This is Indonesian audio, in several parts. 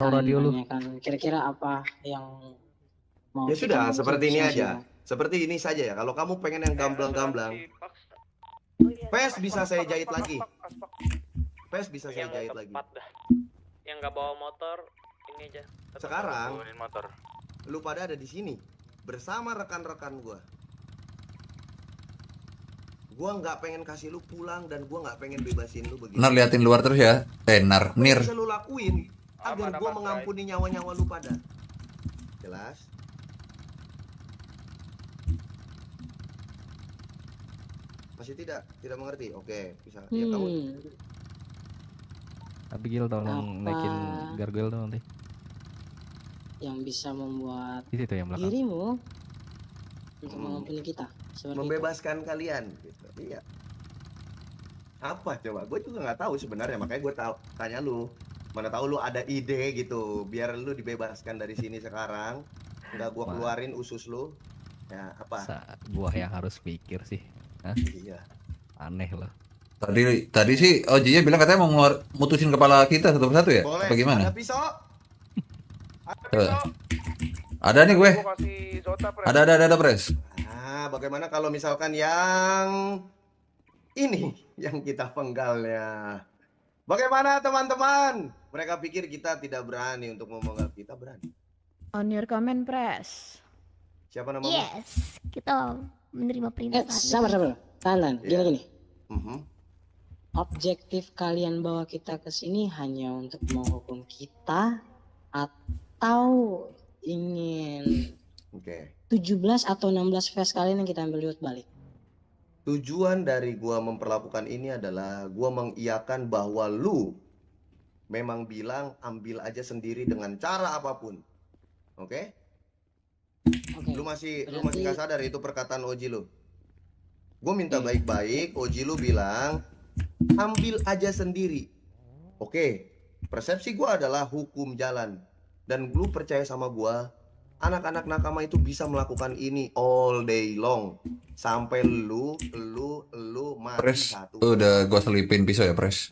radio lu. Menanyakan kira-kira apa yang mau Ya kita sudah, ngobrol seperti ini siang aja. sudah. Seperti ini saja ya. Kalau kamu pengen yang gamblang-gamblang, Oh iya, Pes bisa saya aspak, jahit aspak, lagi. aspak, aspak. Pes bisa saya Yang jahit lagi. tepat dah. Yang nggak bawa motor ini aja. Tetap Sekarang bawain motor. lu pada ada di sini bersama rekan-rekan gua. Gua nggak pengen kasih lu pulang dan gua nggak pengen bebasin lu begini. Nar liatin luar terus ya. Apa yang Nir. bisa lu lakuin agar Aman, gua aman, mengampuni nyawa-nyawa lu pada? Jelas? Masih tidak mengerti? Oke, bisa. Ya kamu Abigail tolong Apa? naikin gargoyle dong nanti. yang bisa membuat Di situ yang belakang. dirimu untuk mengampuni kita seperti membebaskan kalian gitu. Iya. Apa coba? Gue juga nggak tahu sebenarnya, makanya gue tanya lu. Mana tahu lu ada ide gitu, biar lu dibebaskan dari sini sekarang. Nggak gue keluarin usus lu. Ya apa? Buah yang harus pikir sih. Hah? Iya. Aneh loh. Tadi sih Ojinya bilang katanya mau mutusin kepala kita satu persatu ya? Boleh. Apa gimana? Ada pisau? Ada Tuh. pisau. Ada nih gue. Gua kasih Zota, Pres. Ada Pres. Nah, bagaimana kalau misalkan yang ini yang kita penggalnya? Bagaimana teman-teman? Mereka pikir kita tidak berani untuk memenggal, kita berani. On your comment, Press. Siapa namamu? Yes, kita menerima perintah. sabar. Tahan. Iya. Gini. Mhm. Objektif kalian bawa kita ke sini hanya untuk menghukum kita atau ingin Oke. 17 atau 16 face kalian yang kita ambil duit balik? Tujuan dari gua memperlakukan ini adalah gua mengiyakan bahwa lu memang bilang ambil aja sendiri dengan cara apapun. Oke? Oke. Lu masih Berarti- nggak sadar itu perkataan Oji lu. Gue minta baik-baik, Oji lu bilang ambil aja sendiri. Oke, persepsi gua adalah hukum jalan. Dan lu percaya sama gua, anak-anak nakama itu bisa melakukan ini all day long. Sampai lu mati Pres. satu. Udah gue selipin pisau ya Pres.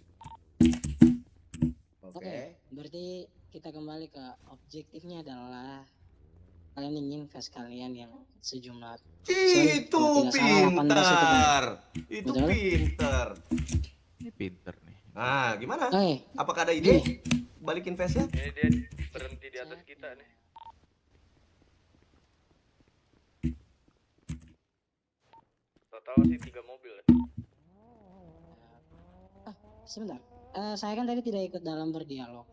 Oke. Berarti kita kembali ke objektifnya adalah kalian ingin face kalian yang sejumlah. Itu kalau tidak salah, 18 itu pintar. Itu Betul? pintar. Ini pinter nih. Nah, gimana? Oke. Apakah ada ide? Balikin face-nya? Ini dia berhenti di atas kita nih. Total sih 3 mobil. Sebentar. Saya kan tadi tidak ikut dalam berdialog.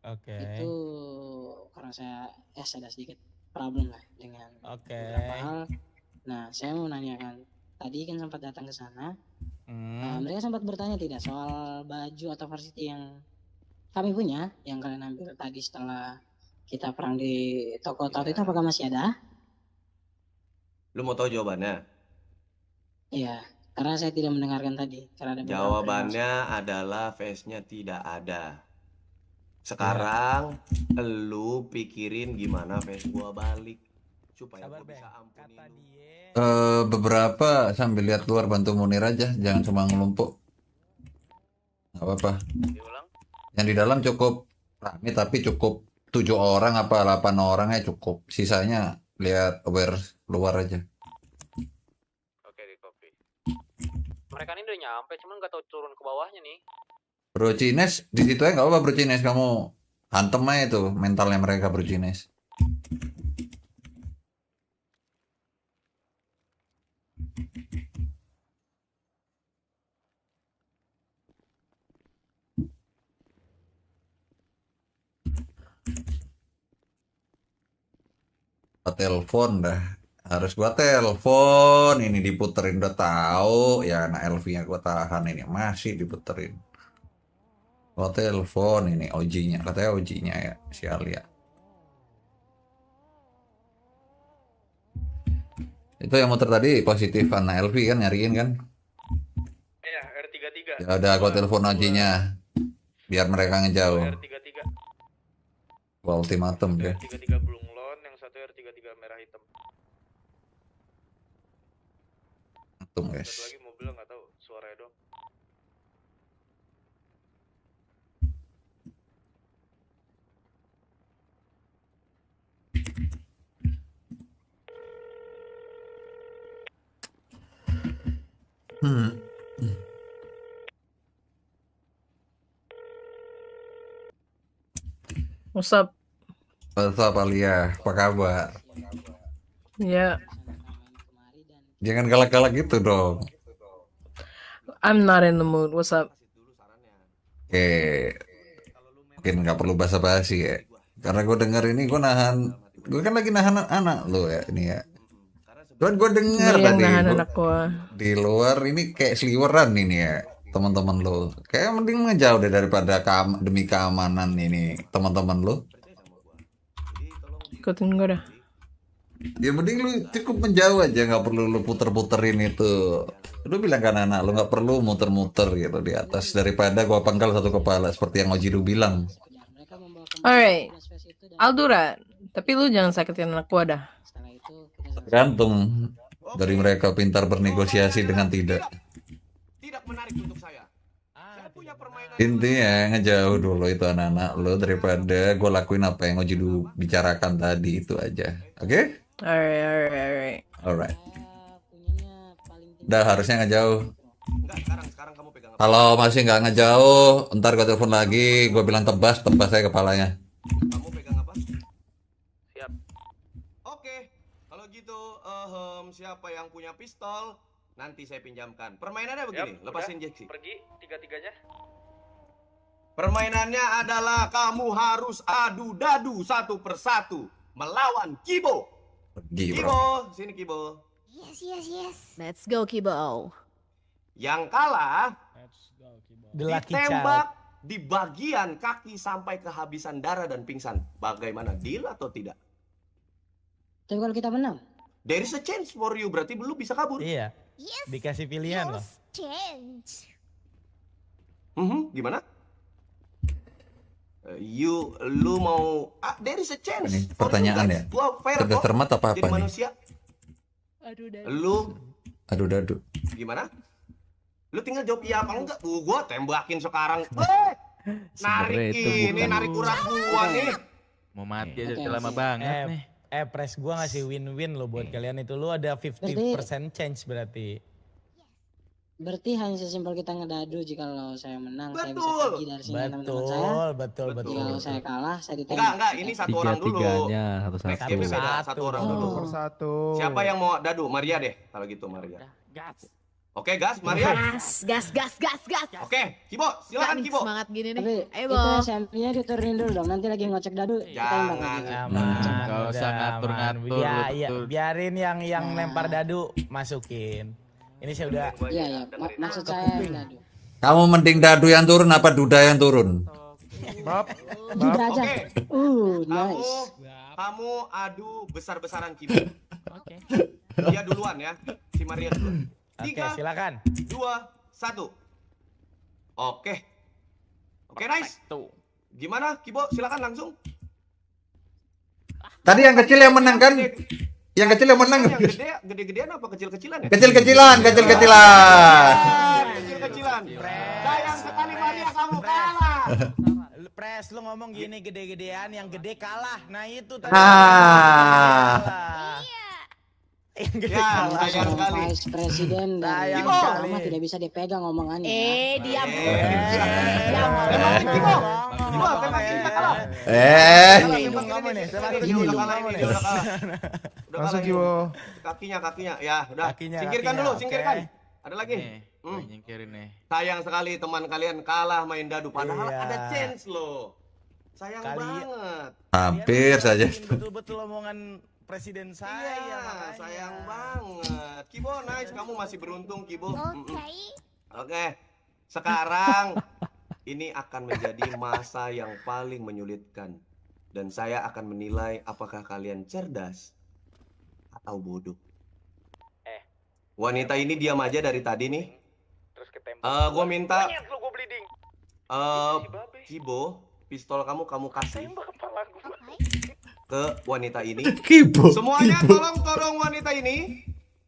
Oke. Itu karena saya ada sedikit problem lah dengan Oke. beberapa hal. Nah, saya mau menanyakan. Tadi kan sempat datang ke sana. Mereka sempat bertanya tidak soal baju atau varsity yang kami punya, yang kalian ambil tadi setelah kita perang di toko Tot itu, apakah masih ada? Lu mau tahu jawabannya? Iya, karena saya tidak mendengarkan tadi. Karena ada beberapa Jawabannya adalah face-nya tidak ada. Sekarang lu pikirin gimana face gua balik supaya Sabar, gua Bang. bisa ampuni Kata lu. dia. Beberapa sambil lihat luar bantu Munir aja, jangan cuma ngelumpuk. Nggak apa-apa. Diulang. Yang di dalam cukup rame tapi cukup 7 orang apa 8 orang ya cukup. Sisanya lihat aware luar aja. Oke, di copy. Mereka ini udah nyampe, cuman nggak tahu turun ke bawahnya nih. Bro Cines di situ ya nggak apa Bro Cines, kamu hantem aja itu mentalnya mereka Bro Cines. Telepon dah, harus gua telepon ini diputerin udah tahu ya, anak LV-nya gua tahan ini masih diputerin. Gua telepon ini OG-nya, katanya OG-nya ya si Alia. Itu yang muter tadi positif anak LV kan nyariin kan? Iya, R33. Ya udah gua telepon OG-nya biar mereka ngejauh. R33. Gua ultimatum deh. R33 Blunglon, yang satu R33 merah hitam. Untung Satu guys. lagi mobilnya nggak tahu, suaranya doang. Hmm. What's up? What's up Alia? Apa kabar? Yeah, Jangan galak-galak gitu dong. I'm not in the mood. What's up? Oke, mungkin nggak perlu basa-basi ya. Karena gue denger ini gue kan lagi nahan anak lo ya ini ya. Cuman gue denger Ini yang tadi nahan gua- anak gua. di luar ini kayak seliweran ini ya teman-teman lo. Kayak mending ngejauh deh daripada demi keamanan ini teman-teman lo. Ikutin gua dah. Ya mending lu cukup menjauh aja, nggak perlu lu puter-puterin itu. Lu bilang kan anak lu nggak perlu muter-muter gitu di atas daripada gua pangkal satu kepala seperti yang Oji lu bilang. Mereka membawa kembali Alright, space itu dan I'll do that. Tapi lu jangan sakitin anak gua dah. setelah itu kita Tergantung dari mereka pintar bernegosiasi dengan tidak. Tidak menarik untuk saya. Saya punya permainan. Intinya ngejauh dulu itu anak-anak lu daripada gua lakuin apa yang Oji lu bicarakan tadi itu aja. Oke? Alright. Alright. punyanya paling tinggi. Udah harusnya ngejauh. Enggak, sekarang kamu pegang apa? Kalau masih nggak ngejauh, ntar gua telepon lagi, gua bilang tebas saya kepalanya. Kamu pegang apa? Siap. Oke, kalau gitu siapa yang punya pistol nanti saya pinjamkan. Permainannya begini, Siap, lepasin udah. Jaxi. Pergi tiga-tiganya. Permainannya adalah kamu harus adu dadu satu persatu melawan Kibo. Pergi, bro. Kibo, sini Kibo. Yes. Let's go, Kibo. Yang kalah The Lucky ditembak Child. di bagian kaki sampai kehabisan darah dan pingsan. Bagaimana, deal atau tidak? Tapi kalau kita menang, There is a chance for you, berarti belum bisa kabur. Iya, Yes. dikasih pilihan loh. Yes. Change. Gimana? Lu mau there is a chance. Ini for you pertanyaan guys. ya? Gua fair Cerdas kok. cermat apa Jadi nih? manusia. Lu Aduh dadu. gimana? Lu tinggal jawab iya apa enggak? Gua tembakin sekarang. Sebenarnya Narik itu ini, bukan narik urat gua nih. mau mati aja Oke, udah lama oke. banget nih. Press gua ngasih win-win loh buat kalian itu. Lu ada 50% chance berarti. berarti hanya sesimpel kita ngedadu. Jika kalau saya menang, saya bisa Betul. pergi dari sini dengan teman-teman saya. Betul. Jika kalau saya kalah, saya ditembak. Enggak, ini satu orang dulu. Tiga-tiganya Next satu-satu. game beda, satu orang dulu. Oh. Persatu. Siapa yang mau dadu? Maria deh, kalau gitu Maria. Oke, gas, Maria. Gas. Oke, Kibo, silakan Nih, Kibo. semangat gini nih. Tapi Ayo, itu Bo. SMP-nya diturunin dulu dong. Nanti lagi ngocek dadu, kita tembak Jangan. lagi. Aman. Nggak usah udah ngatur-ngatur, aman. Ya, betul. biarin yang Nah. lempar dadu masukin. Ini saya udah Iya, maksud saya dadu. Kamu mending dadu yang turun apa duda yang turun? Bab. Duda aja. Oke. Nice. Kamu adu besar-besaran Kibo. Dia duluan ya, si Maria duluan. Oke, 3, silakan. 2, 1. Oke. Oke, nice. Gimana Kibo? Silakan langsung. Tadi yang kecil yang menang kan? Yang kecil yang menang. Yang gede-gedean apa kecil-kecilan ya? Kecil-kecilan. Kecil-kecilan. Sayang sekali Maria, kamu kalah. Pres, lu ngomong gini gede-gedean, yang gede kalah. Nah itu tadi. Ah. Yang gede Ya, kalah. sayang sekali. Vice Presiden dari Sayang Kibo sekali. lama tidak bisa dipegang omongannya. Diam. Tembakin Kibo. Kibo, tembakin dia kalah. Hidung kamu nih, tembakin Dia udah hidung kalah kamu ini, nih. dia udah kalah. Udah Langsung kalah Kibo. ini. Kakinya. Ya, udah. Kakinya, Singkirkan kakinya, dulu, oke. singkirkan. Ada lagi? Nih, gue nyingkirin nih. Sayang sekali teman kalian kalah main dadu, padahal Iya. ada chance loh. Sayang Kali- banget. Hampir saja. Betul-betul omongan presiden saya. Iya, makanya. sayang banget. Kibo, nice. Kamu masih beruntung, Kibo. Oke. Oke. Sekarang ini akan menjadi masa yang paling menyulitkan. Dan saya akan menilai apakah kalian cerdas atau bodoh. Wanita ini diam aja dari tadi nih. Terus ketembak. Gua minta Monyet lu, gua bleeding. eh Si babe. Kibo, pistol kamu kasih Tembak kepala gua. ke wanita ini. Kibo. Semuanya tolong wanita ini.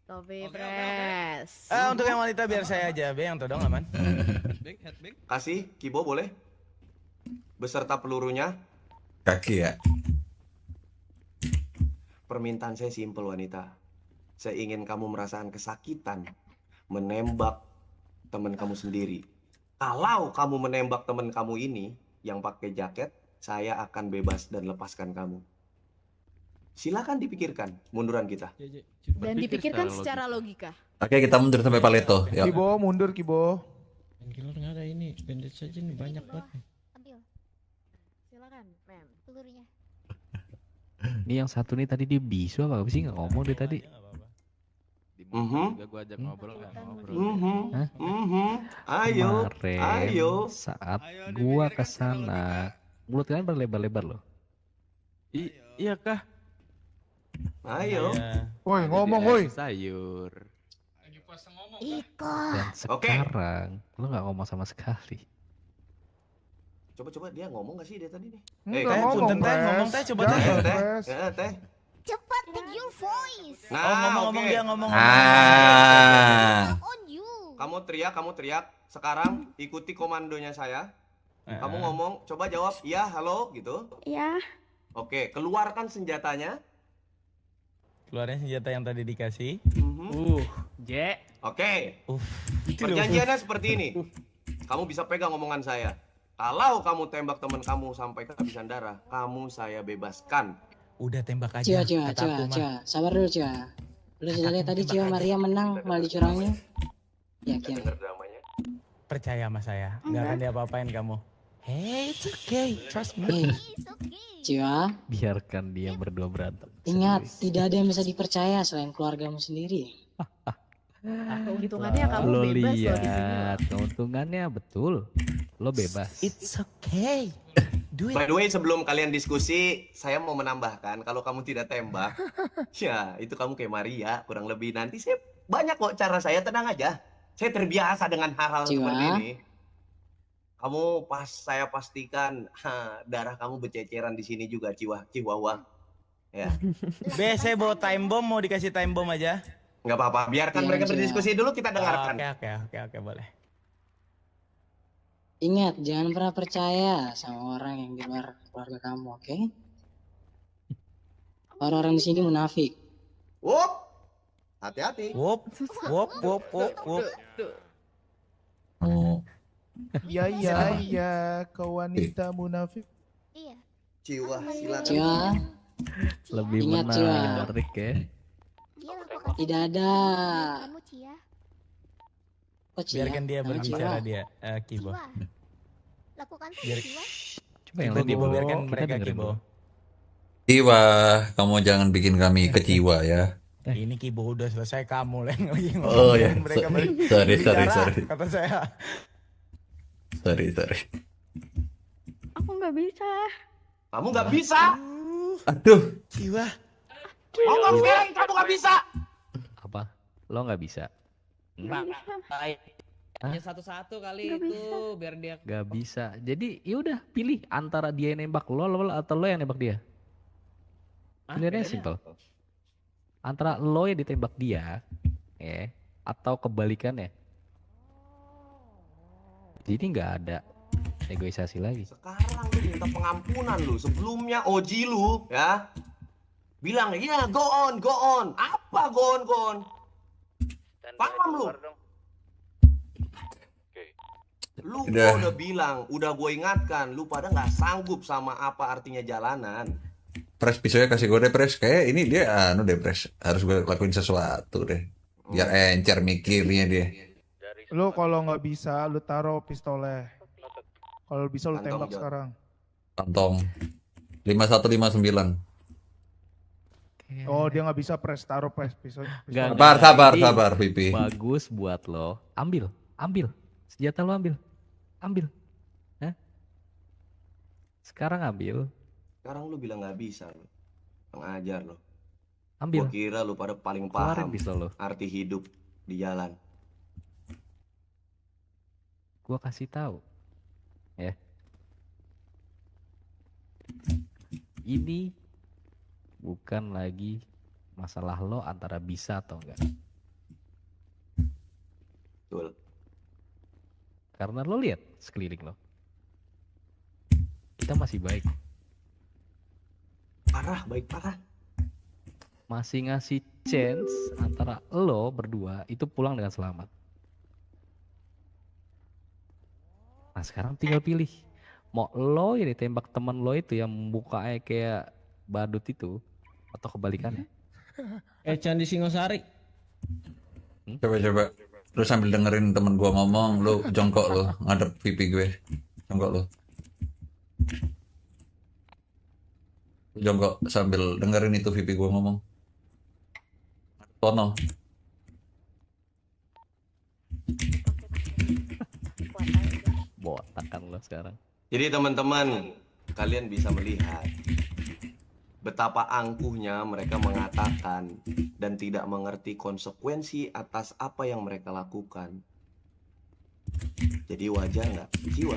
Topi Pres. Untuk yang wanita biar saya aja, Be, yang todong aman. Kasih Kibo boleh. Beserta pelurunya. Kaki ya. Permintaan saya simpel wanita. Saya ingin kamu merasakan kesakitan menembak teman kamu sendiri. Kalau kamu menembak teman kamu ini yang pakai jaket, saya akan bebas dan lepaskan kamu. Silakan dipikirkan munduran kita. Dan dipikirkan secara logika. Oke, kita mundur sampai Paleto. Yuk. Kibo, mundur Kibo. Painkiller nggak ada ini, bandage aja nih banyak banget. Ambil Silakan, mem. pelurunya. Ini yang satu nih tadi dia bisu apa sih nggak ngomong dia tadi? Di mobil juga gua ajak ngobrol nggak ngobrol. Hah? Ayo, Kemarin ayo. saat gua kesana, mulut kalian berlebar-lebar loh. Iya kah? Ayo. Woi, ngomong woi. Sayur. Iko. Dan sekarang lu nggak ngomong sama sekali. Coba dia ngomong gak sih dia tadi nih? Enggak ngomong, ngomong, teh, Pres. ngomong teh, coba Jangan, teh. Pres. Teh. Cepat take your voice. Nah, Ngomong-ngomong oke. dia ngomong. On you. Kamu teriak. Sekarang ikuti komandonya saya. Kamu ngomong, coba jawab, iya, halo, gitu. Ya. Oke, keluarkan senjatanya. Keluarin senjata yang tadi dikasih. J. Oke, perjanjiannya seperti ini. Kamu bisa pegang omongan saya. Kalau kamu tembak teman kamu sampai kehabisan darah, kamu saya bebaskan. Udah tembak aja. Cia, kata aku mah. sabar dulu Cia. Lu sudah lihat tadi Cia Maria menang malah dicurangin. Yakin? Dengar dramanya. Percaya sama saya, nggak akan diapa-apain kamu. Hey, it's okay, trust me. Hei, It's okay. Cia, Biarkan dia berdua berantem. ingat Serius. tidak ada yang bisa dipercaya selain keluargamu sendiri. Keuntungannya kamu Lo bebas loh di sini. lihat keuntungannya betul. Lo bebas. It's okay. Do By it. the way, sebelum kalian diskusi, saya mau menambahkan kalau kamu tidak tembak, ya itu kamu kayak Maria, kurang lebih nanti saya banyak kok cara saya, tenang aja. Saya terbiasa dengan hal-hal Ciwa. seperti ini. Kamu saya pastikan darah kamu berceceran di sini juga, Chihuahua. Ya, Be, saya bawa time bomb, mau dikasih time bomb aja. nggak apa-apa. Biarkan Iya, mereka Ciwa. berdiskusi dulu, kita dengarkan. Oke, boleh. Ingat, jangan pernah percaya sama orang yang di luar keluarga kamu, oke? Orang-orang di sini munafik. Wup, hati-hati. Wop. Oh. Iya, kau wanita munafik. Iya. Ciwa, silakan. Cia, Lebih Ingat, Ciwa. menarik ya. Dia lakukan tidak ada. kamu Cia. Kok Cia? Biarkan dia Nama berbicara Cia. dia, Kibo. Ciwa. Lakukan Biar- Ciwa. Coba yang Kibo, tadi Kibo, Bo. biarkan Kita mereka dengerin Kibo. dulu. Ciwa, kamu jangan bikin kami kecewa ya. Ini Kibo udah selesai, kamu yang lagi ngomong. Oh ya, Mereka sorry. kata saya. Sorry. Aku nggak bisa. Kamu nggak bisa. Aduh, Jiwa. Ngomong sekarang, kamu nggak bisa. Apa? Lo nggak bisa? Hanya satu-satu kali Nggak itu bisa. biar dia Gak bisa. Jadi yaudah pilih antara dia yang nembak lo atau lo yang nembak dia. Sebenarnya simple. Antara lo yang ditembak dia, atau kebalikannya. Jadi nggak ada negosiasi lagi. Sekarang lu minta pengampunan lu. Sebelumnya Oji lu ya bilang ya go on. Apa go on? Paham lu? Lu Udah. udah bilang, udah gue ingatkan, lu pada nggak sanggup sama apa artinya jalanan. Pres pisaunya kasih gue deh, Pres. Kayak ini dia deh, Pres. Harus gue lakuin sesuatu deh. Biar encer mikirnya dia. Lu kalau nggak bisa, lu taruh pistolnya. Kalau bisa lu Kantong, tembak Jo. sekarang. Kantong 5159. Oh, dia nggak bisa taruh pistol. Nggak, Sabar, Jadi, Pipi. Bagus buat lo. Ambil. Senjata lo ambil. Hah? Sekarang ambil. Sekarang lu bilang nggak bisa lu. Pengajar lu. Ambil. Gua kira lu pada paling Keluarin paham pistol lo. arti hidup di jalan. Gua kasih tahu. Ya. Ini bukan lagi masalah lo antara bisa atau enggak. Betul. Karena lo lihat sekeliling lo. Kita masih baik. Baik parah. Masih ngasih chance antara lo berdua itu pulang dengan selamat. Nah sekarang tinggal pilih, mau lo yang ditembak temen lo itu yang mukanya kayak badut itu, atau kebalikannya. Candi Singosari. Coba. Lu sambil dengerin temen gua ngomong, lu jongkok lu ngadep pipi gue. Jongkok lu. Jongkok sambil dengerin itu pipi gua ngomong. Tono. Botak kan lo sekarang. Jadi teman-teman, kalian bisa melihat betapa angkuhnya mereka mengatakan dan tidak mengerti konsekuensi atas apa yang mereka lakukan. Jadi wajar nggak, Jiwa,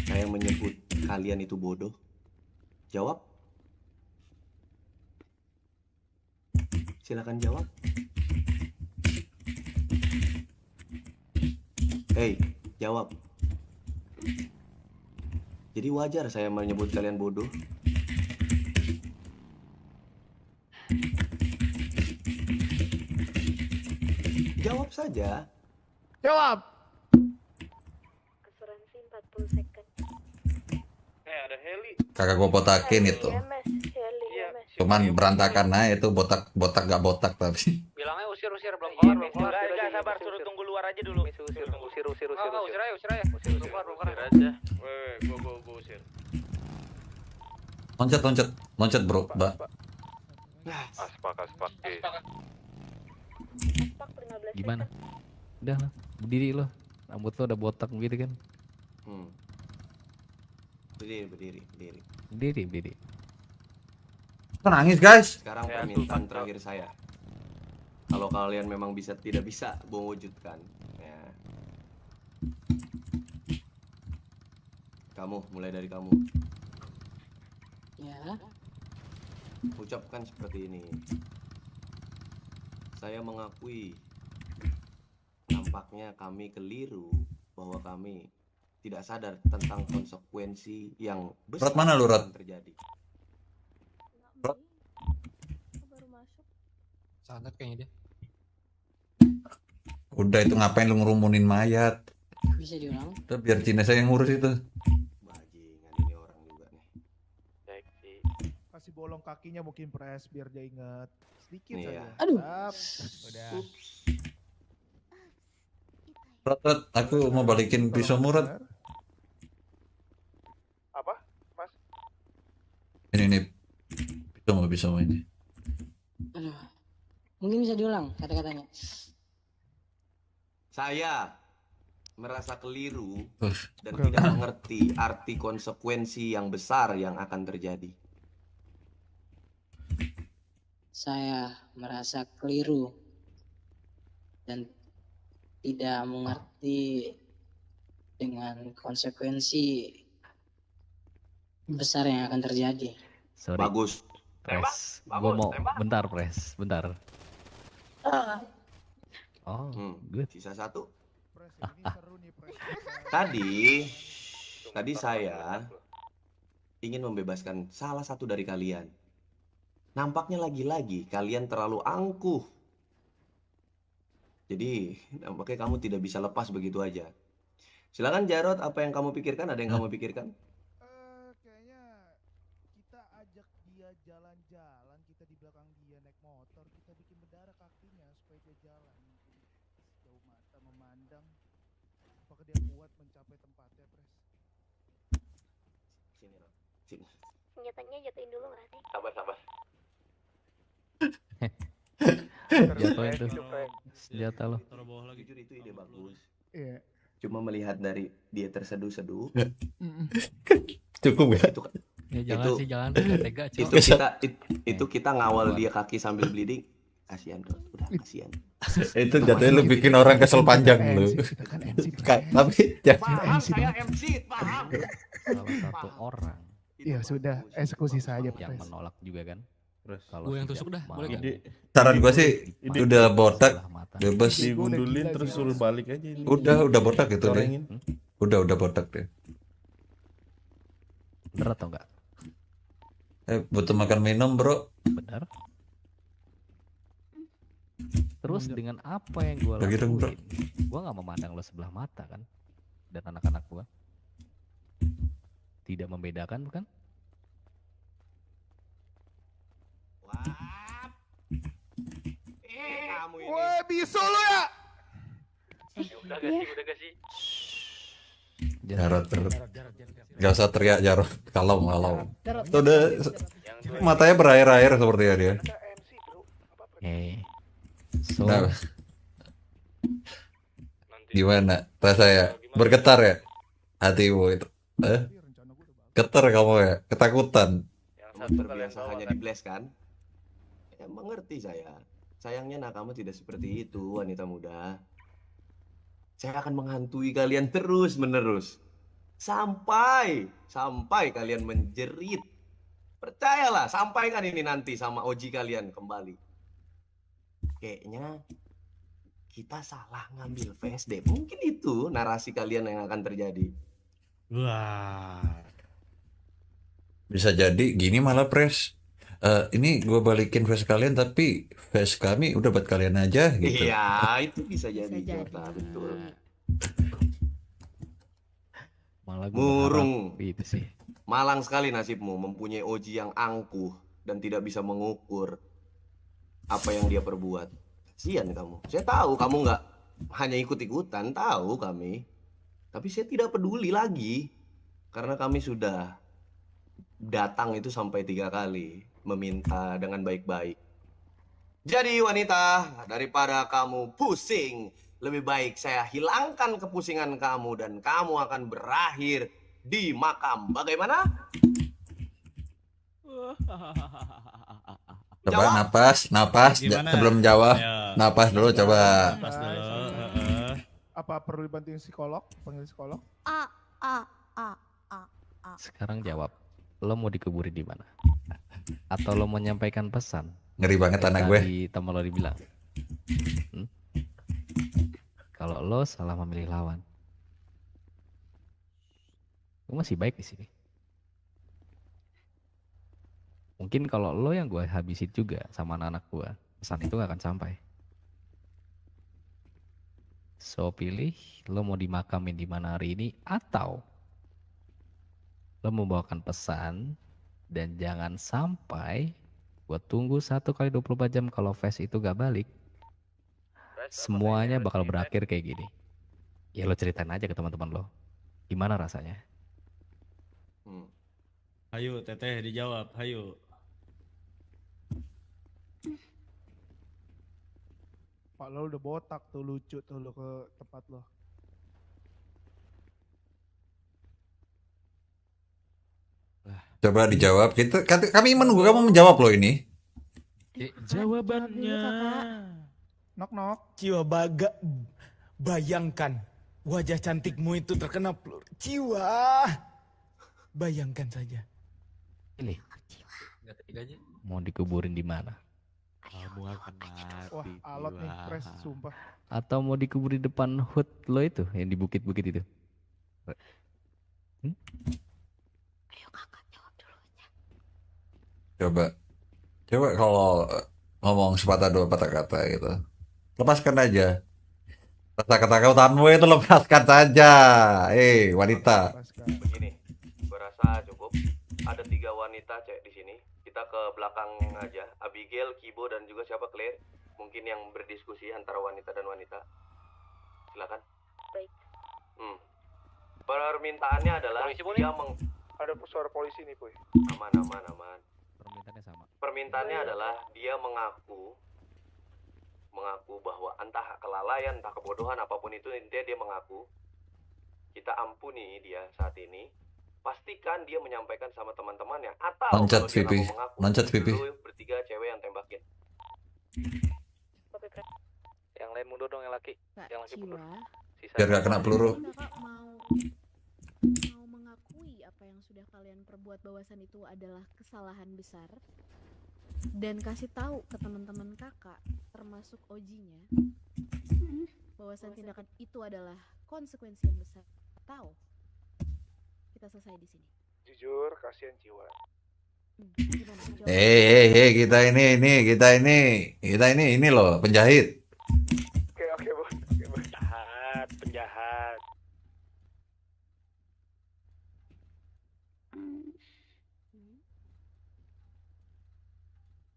saya menyebut kalian itu bodoh? Jawab. Silakan jawab. Hei, jawab. Jadi wajar saya menyebut kalian bodoh? Jawab saja. Jawab. Asuransi 40 second. Ada Heli. Kakak gua botakin itu. Iya mas, Heli ya mas. Cuman berantakan aja itu botak gak botak tapi. Bilangnya usir belum kelar. Enggak, sabar, suruh tunggu luar aja dulu. Usir aja. Usir aja. Gua usir. Loncat bro, mbak. Aspak. Gimana? Udah lah, berdiri lo. Rambut lo udah botak gitu kan. Berdiri. Nangis guys. Sekarang permintaan terakhir saya. Kalau kalian memang tidak bisa mewujudkan, ya. Mulai dari kamu. Ya. Ucapkan seperti ini. Saya mengakui nampaknya kami keliru bahwa kami tidak sadar tentang konsekuensi yang besar Rod mana lu, Rod? yang terjadi. Rod. Sangat kayaknya dia. Udah itu ngapain lu ngerumunin mayat? Bisa diulang? Udah biar Cina saya yang ngurus itu. Kasih bolong kakinya mungkin press biar dia ingat sedikit Nih saja. ya. Aduh. Udah. Rod, aku mau balikin pisau murad. Apa, Mas? Ini pisau ini. Aduh. Mungkin bisa diulang kata-katanya. Saya merasa keliru dan Bukan. tidak mengerti arti konsekuensi yang besar yang akan terjadi. Saya merasa keliru dan tidak mengerti dengan konsekuensi besar yang akan terjadi. Sorry. Bagus. Pres, gua mau bentar pres, bentar. Oh, good. Sisa satu. Tadi saya ingin membebaskan salah satu dari kalian. Nampaknya lagi-lagi kalian terlalu angkuh. Jadi nampaknya kamu tidak bisa lepas begitu aja. Silakan Jarod, apa yang kamu pikirkan? Ada yang kamu pikirkan? Kayaknya kita ajak dia jalan-jalan, kita di belakang dia naik motor, kita bikin berdarah kakinya supaya dia jalan. Mungkin jauh mata memandang. Apakah dia kuat mencapai tempatnya, Pres? Sini, Rod. Sini. Senjatanya jatuhin dulu nggak sih? Sabar. Jatuhin tuh senjata lo. Jujur itu ide bagus. Iya. Cuma melihat dari dia terseduh-seduh. Cukup ya? Ya jangan tega. Itu kita ngawal dia kaki sambil bleeding. Kasihan, Rod. Udah kasihan. Itu jatuhnya lu bikin orang kesel panjang lu. Tapi Paham, saya MC, paham. Salah satu orang Iya sudah, eksekusi saja, yang Pres. menolak juga kan. Kalau Gue yang tidak tusuk dah, mau, boleh gak? saran gua sih udah botak bebas. Digundulin terus suruh balik aja ini. Udah botak itu deh. Corengin. Udah botak deh. Bener atau enggak? Butuh makan minum bro. Bener. Terus dengan apa yang gue Bagi dong, bro. lakuin, gue nggak memandang lo sebelah mata kan, dan anak-anak gue tidak membedakan bukan? Kamu ini. Woi, bisu lu ya. Udah gak sih? Jarot. Gak usah teriak Jarot. Kalem. Tuh udah matanya berair-air seperti ya dia. So, Nah, gimana rasa ya? Bergetar ya hatimu itu? Getar kamu ya? Ketakutan? Terbiasa hanya di blast kan? Ya mengerti saya. Sayangnya kamu tidak seperti itu, wanita muda. Saya akan menghantui kalian terus menerus sampai kalian menjerit. Percayalah, sampaikan ini nanti sama Oji kalian kembali. Kayaknya kita salah ngambil VSD. Mungkin itu narasi kalian yang akan terjadi. Wah. Bisa jadi gini malah Pres. Ini gue balikin face kalian tapi face kami udah buat kalian aja gitu. Iya, itu bisa jadi. Jota, betul. malah gue Murung. itu sih. Malang sekali nasibmu mempunyai Oji yang angkuh dan tidak bisa mengukur apa yang dia perbuat. Kasian kamu. Saya tahu kamu nggak hanya ikut-ikutan, tahu kami. Tapi saya tidak peduli lagi karena kami sudah datang itu sampai 3 kali meminta dengan baik-baik. Jadi wanita, daripada kamu pusing, lebih baik saya hilangkan kepusingan kamu dan kamu akan berakhir di makam. Bagaimana? Coba napas sebelum jawab. Napas dulu coba. Napas dulu. Apa perlu dibantuin psikolog? Panggil psikolog? Sekarang jawab, lo mau dikuburi di mana? Atau lo mau menyampaikan pesan? Ngeri banget anak gue. Tadi teman lo dibilang. Kalau lo salah memilih lawan, lo masih baik di sini. Mungkin kalau lo yang gue habisin juga sama anak-anak gue, pesan itu gak akan sampai. So pilih, lo mau dimakamin di mana hari ini atau lo membawakan pesan. Dan jangan sampai gue tunggu 1 kali 24 jam kalau Fes itu gak balik. Semuanya bakal berakhir kayak gini. Ya lo ceritain aja ke teman-teman lo. Gimana rasanya? Hayu Teteh dijawab, hayu. Pak lo udah botak tuh, lucu tuh lo ke tempat lo. Coba dijawab. Kami menunggu kamu menjawab loh ini. Jawabannya. Nok. Jiwa bayangkan wajah cantikmu itu terkena peluru. Jiwa. Bayangkan saja. Pilih. Mau dikuburin di mana? Kamu akan mati. Wah, alot nih, Pres, sumpah. Atau mau dikubur di depan hut lo itu yang di bukit-bukit itu? Coba kalau ngomong sepatah 2 patah kata gitu. Lepaskan aja. Rasa ketakutanmu itu lepaskan saja. Wanita. Begini, gue rasa cukup. Ada 3 wanita cek di sini. Kita ke belakang aja. Abigail, Kibo, dan juga siapa Claire. Mungkin yang berdiskusi antara wanita dan wanita. Silakan. Baik. Permintaannya adalah dia ada suara polisi nih, Boy. Aman. Permintaannya sama. Permintaannya adalah dia mengaku bahwa entah kelalaian, entah kebodohan, apapun itu, intinya dia mengaku. Kita ampuni dia saat ini. Pastikan dia menyampaikan sama teman-temannya. Atau Loncat kalau dia pipi. nggak mau mengaku, Loncat pipi. lu bertiga cewek yang tembakin. Yang lain mundur dong, yang laki. Yang laki mundur. Biar gak kena peluru. Kakak mau mengakui apa yang sudah kalian perbuat, bahwasan itu adalah kesalahan besar, dan kasih tahu ke teman-teman kakak termasuk Ojinya bahwasan tindakan itu adalah konsekuensi yang besar, atau kita selesai di sini. Jujur, kasihan jiwa. Kita ini loh penjahit.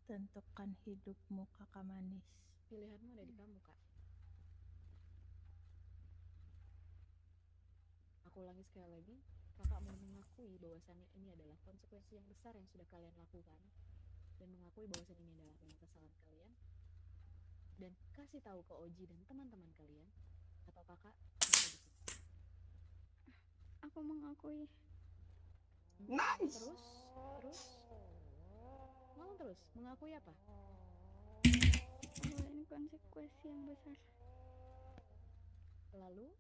Tentukan hidupmu, kakak manis. Pilihanmu ada di kamu, Kak. Aku ulangi sekali lagi, kakak mau mengakui bahwasannya ini adalah konsekuensi yang besar yang sudah kalian lakukan, dan mengakui bahwasan ini adalah memang kesalahan kalian, dan kasih tahu ke Oji dan teman-teman kalian, atau kakak sampai di sini. Aku mengakui. Nice. Terus ngomong terus, mengakui apa? Bahwa ini konsekuensi yang besar. Lalu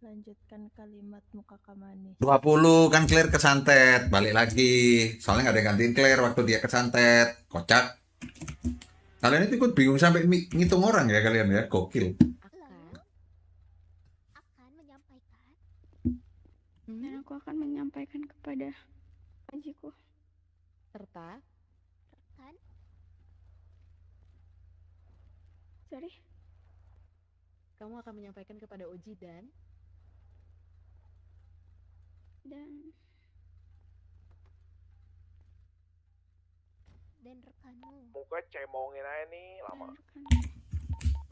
Lanjutkan kalimatmu, kakak manis. 20 kan Claire kesantet, balik lagi. Soalnya nggak ada yang gantiin Claire waktu dia kesantet. Kocak. Kalian itu ikut bingung sampai ngitung orang ya kalian ya, gokil. Akan menyampaikan. Dan aku akan menyampaikan kepada Ojiku. serta Kan? Sorry. kamu akan menyampaikan kepada Oji dan rekanmu. Muka cemongin aja nih lama.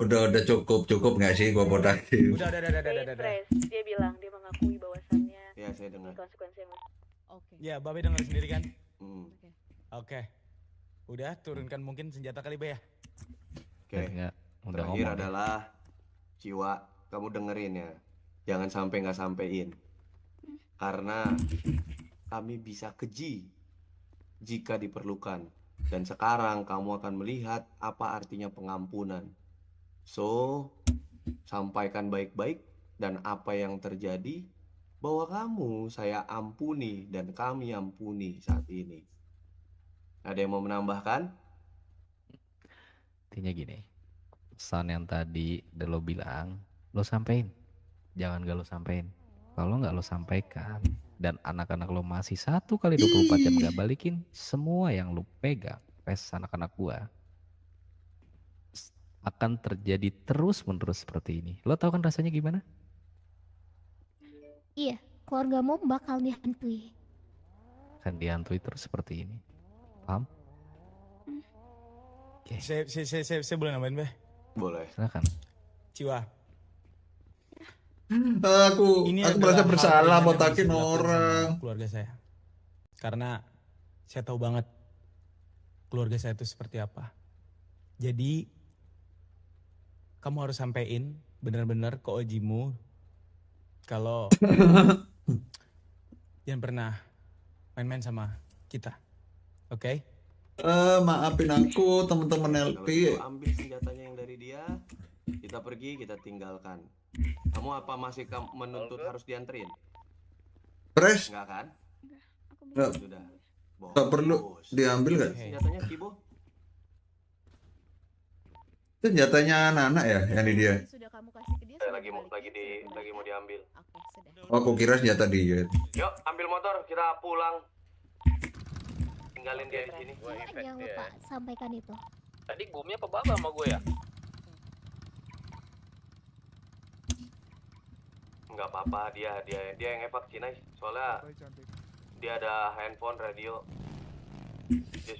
Udah cukup nggak sih gua bodakin? Udah. Dia bilang dia mengakui bahwasannya Ya, saya dengar. konsekuensi yang Oke. Ya, Babe denger sendiri kan? Oke. Oke. Udah, turunkan mungkin senjata kali, Be ya. Oke. Udah Terakhir ngomong ya. adalah Ciwa, kamu dengerin ya. Jangan sampai nggak sampein. Karena kami bisa keji jika diperlukan. Dan sekarang kamu akan melihat apa artinya pengampunan. So, sampaikan baik-baik dan apa yang terjadi bahwa kamu saya ampuni dan kami ampuni saat ini. Ada yang mau menambahkan? Intinya gini, pesan yang tadi udah lo bilang, lo sampein. Jangan gak lo sampein. Kalau nggak lo sampaikan dan anak-anak lo masih 1 kali 24 jam gak balikin semua yang lo pegang, pes anak-anak gua akan terjadi terus-menerus seperti ini. Lo tahu kan rasanya gimana? Iya, keluargamu bakal dihantui. Kan dihantui terus seperti ini. Paham? Saya boleh nambahin, Be? Boleh. Silakan. Ciwa. Aku Ini merasa adalah hal bersalah ringan yang botakin bisa dilakukan orang. sama keluarga saya. Karena saya tahu banget keluarga saya itu seperti apa. Jadi kamu harus sampein benar-benar ke Ojimu kalau jangan pernah main-main sama kita. Oke? Maafin aku teman-teman Kalau LP. gitu ambil senjatanya yang dari dia, kita pergi, kita tinggalkan. Kamu apa masih menuntut harus dianterin? Pres? Enggak kan? Nggak. Sudah. Nggak perlu diambil nggak? Senjatanya Kibo? Itu senjatanya Nana ya yang di dia. Sudah kamu kasih ke dia. Lagi mau diambil. Oh, aku kira senjata dia. Yuk, ambil motor, kita pulang. Tinggalin dia di sini. Jangan lupa sampaikan itu. Tadi Gumi apa Baba sama gue ya? Nggak apa-apa, dia yang evak Cina. Soalnya dia ada handphone, radio. Dia